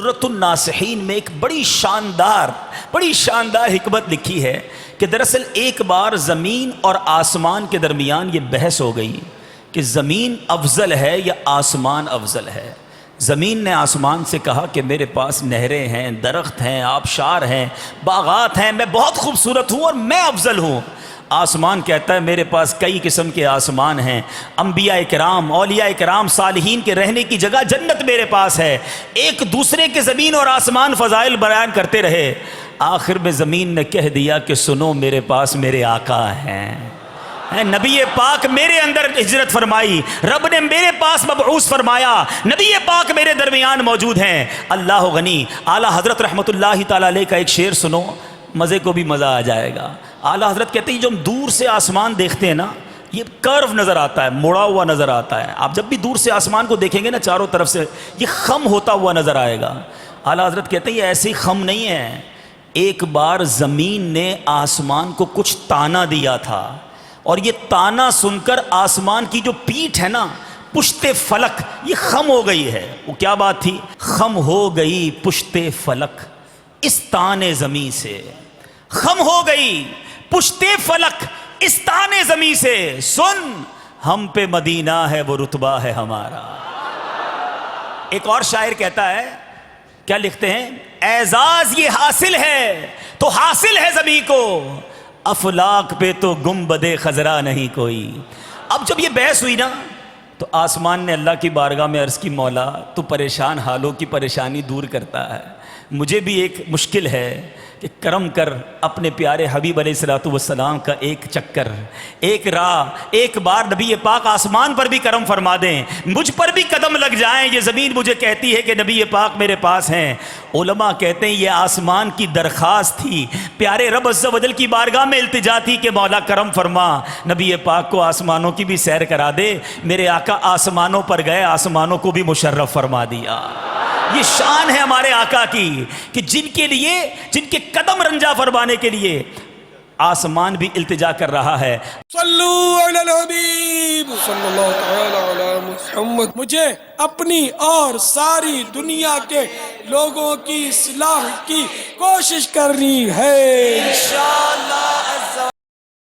درۃ الناصحین میں ایک بڑی شاندار حکمت لکھی ہے کہ دراصل ایک بار زمین اور آسمان کے درمیان یہ بحث ہو گئی کہ زمین افضل ہے یا آسمان افضل ہے۔ زمین نے آسمان سے کہا کہ میرے پاس نہریں ہیں، درخت ہیں، آبشار ہیں، باغات ہیں، میں بہت خوبصورت ہوں اور میں افضل ہوں۔ آسمان کہتا ہے میرے پاس کئی قسم کے آسمان ہیں، انبیاء کرام، اولیاء کرام، صالحین کے رہنے کی جگہ جنت میرے پاس ہے۔ ایک دوسرے کے زمین اور آسمان فضائل بیان کرتے رہے، آخر میں زمین نے کہہ دیا کہ سنو میرے پاس میرے آقا ہیں، نبی پاک میرے اندر ہجرت فرمائی، رب نے میرے پاس مبعوث فرمایا، نبی پاک میرے درمیان موجود ہیں۔ اللہ غنی اعلیٰ حضرت رحمۃ اللہ تعالیٰ علیہ کا ایک شعر سنو، مزے کو بھی مزہ آ جائے گا۔ اعلیٰ حضرت کہتے ہیں جو ہم دور سے آسمان دیکھتے ہیں نا، یہ کرو نظر آتا ہے، مڑا ہوا نظر آتا ہے۔ آپ جب بھی دور سے آسمان کو دیکھیں گے نا، چاروں طرف سے یہ خم ہوتا ہوا نظر آئے گا۔ اعلیٰ حضرت کہتے ہیں یہ ایسی خم نہیں ہے، ایک بار زمین نے آسمان کو کچھ تانا دیا تھا، اور یہ تانا سن کر آسمان کی جو پیٹھ ہے نا، پشت فلک، یہ خم ہو گئی ہے۔ وہ کیا بات تھی؟ خم ہو گئی پشت فلک اس تانے زمیں سے، خم ہو گئی پشت فلک اس تانے زمیں سے، سن ہم پہ مدینہ ہے وہ رتبہ ہے ہمارا۔ ایک اور شاعر کہتا ہے، کیا لکھتے ہیں؟ اعزاز یہ حاصل ہے تو حاصل ہے زمیں کو، افلاک پہ تو گنبد خضرا نہیں کوئی۔ اب جب یہ بحث ہوئی نا، تو آسمان نے اللہ کی بارگاہ میں عرض کی، مولا تو پریشان حالوں کی پریشانی دور کرتا ہے، مجھے بھی ایک مشکل ہے کہ کرم کر اپنے پیارے حبیب علیہ الصلوۃ والسلام کا ایک چکر، ایک راہ، ایک بار نبی پاک آسمان پر بھی کرم فرما دیں، مجھ پر بھی قدم لگ جائیں۔ یہ زمین مجھے کہتی ہے کہ نبی پاک میرے پاس ہیں۔ علماء کہتے ہیں یہ آسمان کی درخواست تھی، پیارے رب عز و جل کی بارگاہ میں التجا تھی کہ مولا کرم فرما، نبی پاک کو آسمانوں کی بھی سیر کرا دے۔ میرے آقا آسمانوں پر گئے، آسمانوں کو بھی مشرف فرما دیا۔ یہ شان ہے ہمارے آقا کی کہ جن کے قدم رنجا فرمانے کے لیے آسمان بھی التجا کر رہا ہے۔ صلو علی الحبیب صلی اللہ تعالی علی محمد۔ مجھے اپنی اور ساری دنیا کے لوگوں کی اصلاح کی کوشش کرنی ہے۔ انشاءاللہ